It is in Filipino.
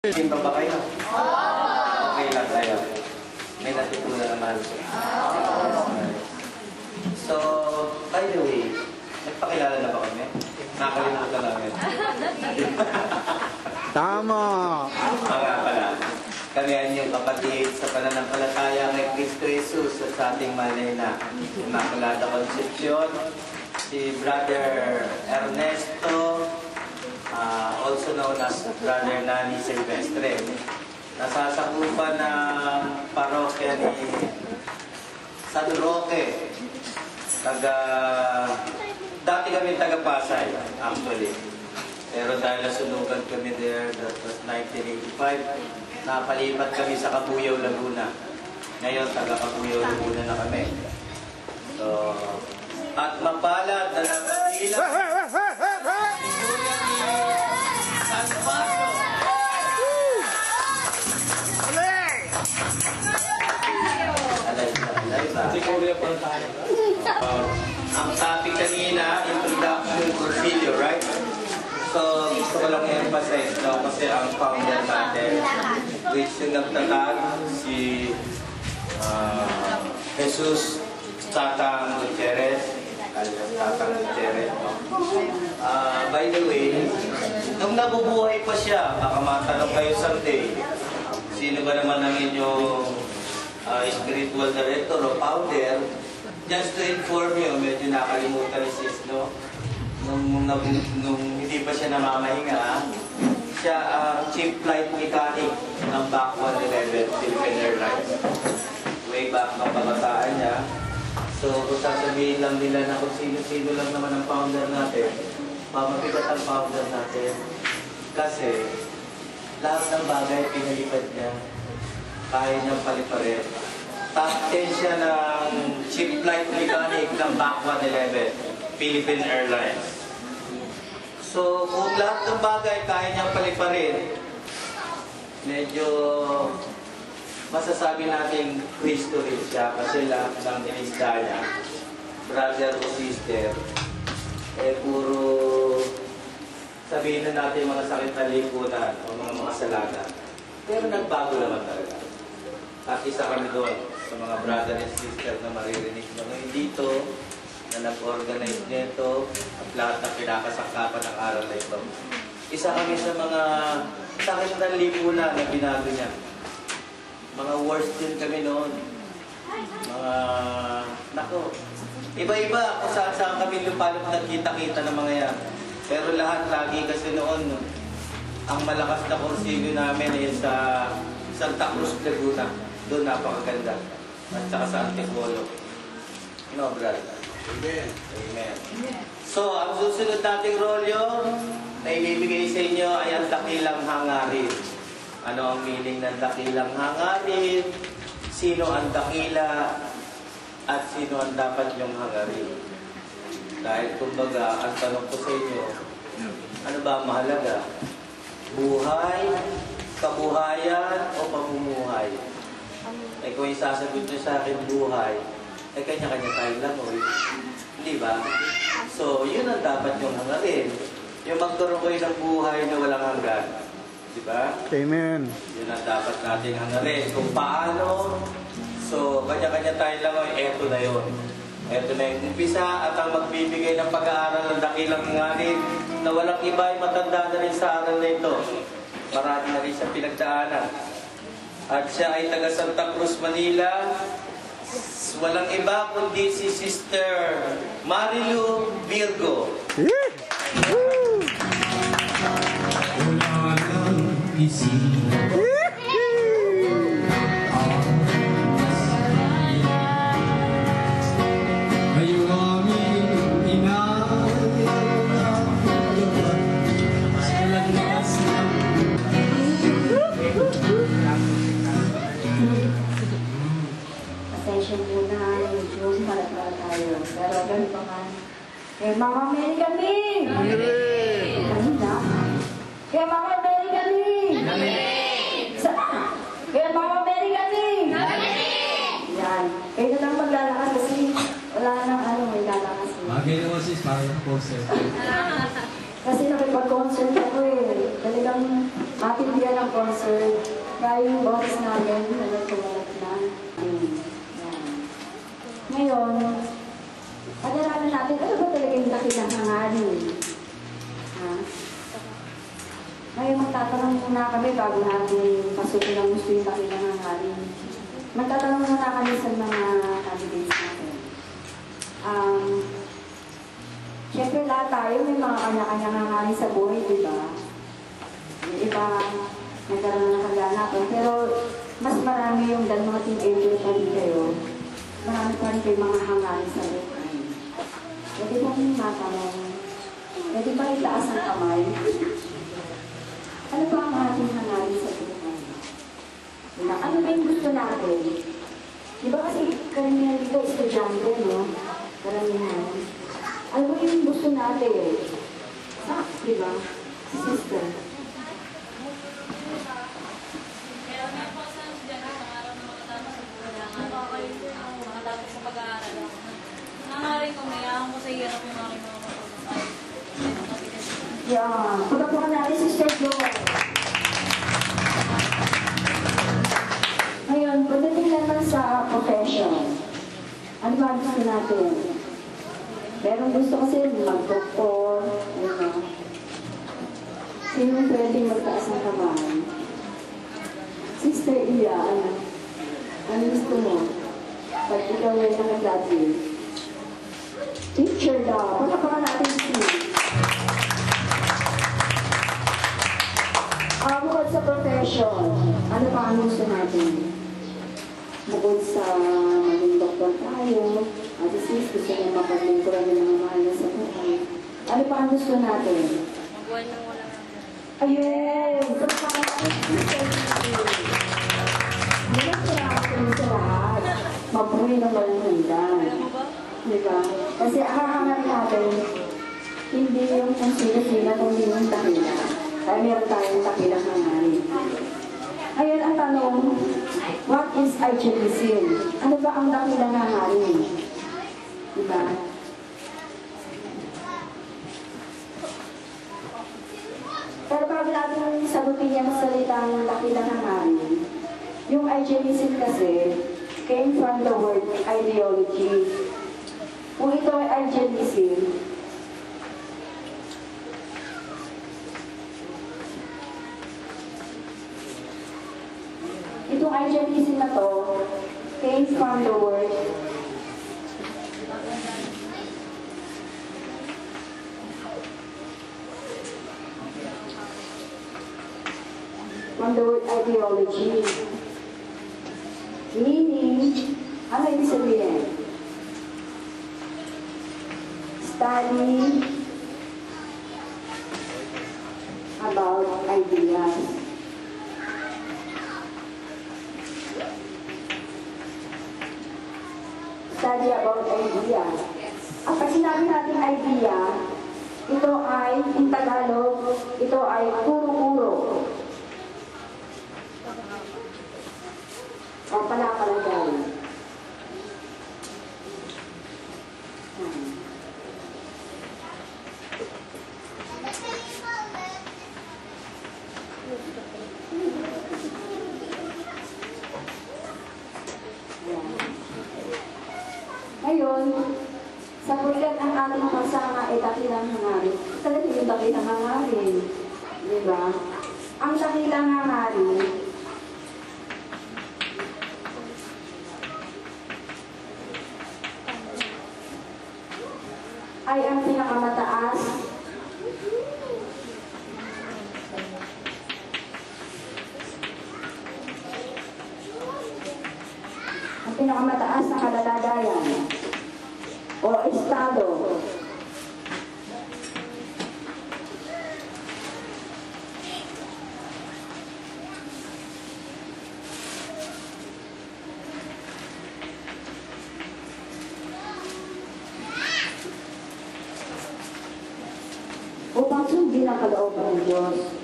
Simba ba kayo? Okay lang tayo. May natutunan naman. So, by the way, nagpakilala na ba kami? Nakalimutan namin. Tama! Mga pala, kami ang inyong kapatid sa pananampalataya kay Cristo Jesus at sa ating malay na Immaculada Concepcion, si Brother Ernesto, also known as Brother Nani Silvestre. Nasasakupan ng parokya ni San Roque. Dati kami taga-Pasay, actually. Pero dahil nasunugan kami there, that was 1985, napalipat kami sa Cabuyao, Laguna. Ngayon, taga-Cabuyao, Laguna na kami. So, at mapalad na napagila. Ang topic kanina, introduction procedure, right? So, gusto ko lang i-emphasize, no? Kasi ang founder natin, which yung nagtatag, si Jesus Tatang Gutierrez, alias Tatang Gutierrez, no? By the way, nung nabubuhay pa siya, baka matanong kayo someday, sino ba naman ang inyong spiritual director o founder? Just to inform you, medyo nakalimutan ni Sis, no? Nung hindi pa siya namamahinga, siya ang chief flight mechanic ng Back 111 Philippine Airlines. Way back ng pagkataan niya. So, kung sasabihin lang nila na kung sino-sino lang naman ang founder natin, mabigat ang founder natin. Kasi, lahat ng bagay pinalipad niya, kaya niyang paliparin. Top 10 siya ng chief flight mechanic ng Back 111 Philippine Airlines. So, kung lahat ng bagay kaya niyang paliparin, medyo masasabi natin Cristo rin siya kasi lahat ng inisda niya, brother o sister, puro sabihin na natin mga sakit na lipunan o mga makasalanan. Pero nagbago naman talaga. At isa kami doon sa mga brother and sister na maririnig mo ngayon dito, na nag-organize nito at lahat ng pinakasangkapan ng aral na ito. Isa kami sa mga sakit ng lipunan na binago niya. Mga worst din kami noon. Mga, nako, iba-iba kung saan kami lupalop nagkita-kita ng mga yan. Pero lahat lagi kasi noon, ang malakas na konsilyo namin ay sa Santa Cruz, Laguna. Doon napakaganda. At saka sa Antipolo. No, brother? Amen. Amen. So, ang susunod nating rolyo na ibibigay sa inyo ay ang dakilang hangarin. Ano ang meaning ng dakilang hangarin? Sino ang dakila? At sino ang dapat yung hangarin? Dahil kumbaga, ang tanong ko sa inyo, ano ba ang mahalaga? Buhay, kabuhayan, o pamumuhay? Eh kung isasagot nyo sa akin buhay, eh kanya-kanya tayo lang, hindi ba? So, yun ang dapat yung hangarin. Yung magkaroon kayo ng buhay na walang hanggan. Di ba? Amen. Yun ang dapat nating hangarin. Kung paano, so, kanya-kanya tayo lang, eto na yun. Eto na yung umpisa at ang magbibigay ng pag-aaral ng dakilang hangarin na walang iba ay matanda na rin sa aral na ito. Marami na rin siya pinagdaanan. At siya ay taga Santa Cruz, Manila. Walang iba kundi si Sister Marilu Virgo. Pero ganun pa man. Kaya Mama Mary kami! Ganun na. Kaya Mama Mary kami! Kaya Mama Mary kami! Yan. Kayo na lang maglalakas kasi wala nang may lalakas. Ginawa sis, parang poster. Kasi nakipag-concert ako eh. Talagang matindihan ang concert. Kaya yung boses namin, nagkumalat na. Yan. Ngayon, pag-aralan natin, ano ba talaga yung dakilang hangarin? Ha? Ngayon, magtatanong muna kami bago natin pasukin ang gusto yung dakilang hangarin. Magtatanong muna kami sa mga candidates natin. Siyempre lahat tayo may mga kanya-kanyang hangarin sa buhay, di ba? Yung iba, nagkaroon ng kaganapan. Pero mas marami yung dahil mga teenager pa rin kayo. Marami pa rin kayo mga hangarin sa buhay. Pwede bang matanong? Pwede ba itaas ang kamay? Ano ba ang ating hangarin sa buhay? Ano ba yung gusto natin? Di ba kasi karamihan dito estudyante, no? Karamihan. Ano ba yung gusto natin? Di ba? Sister. Kaya may po sa estudyante sa araw na makatapos sa buhay. Makatapos sa pag-aaral ako. Nangaring ko, mayroon ko sa hirap yung aking mga matutunan. Yeah. Pagkapukan natin, Sister Joy. Ngayon, pagdating naman sa profession, ano ba gusto natin? Merong gusto kasi mag-doktor, ano. Sino pwedeng magtaas ng kamay? Sister Iya, ano gusto mo? Pag ikaw ay nakagraduate. Teacher daw. Pagkapukan natin si bukod sa profession, ano pa ang gusto natin? Bukod sa maging doktor tayo, at sis, gusto niya mapaglingkuran ng mga mahal na sa buhay. Ano pa ang gusto natin? Magbuhay ng walang Ayun! Pagkakaan natin si Sister Lee. Walang salamat sa lahat. Mabuhay ng walang hanggan. Alam mo ba? Diba? Kasi akahangan natin, hindi yung kung sino-sino, kundi yung takila. Kaya meron tayong takilang hangarin. Ngayon ang tanong, what is idealism? Ano ba ang dakilang hangarin? Diba? Pero bago natin sagutin yung salitang dakilang hangarin, yung idealism kasi came from the word ideology. Kung ito ay idealism, itong idealism na to came from the word ideology. Meaning, ano ibig sabihin? Study about ideas. Study about ideas. At pag sinabi natin idea, ito ay, in Tagalog, ito ay puro-puro. O pala-palagay. Ngayon, sa pagkat ang ating pagsama ay dakilang hangarin. Talaga yung dakilang hangarin. Diba? Ang dakilang hangarin, ay ang pinakamataas na kalalagayan o estado upang sundin ang kalooban ng Diyos.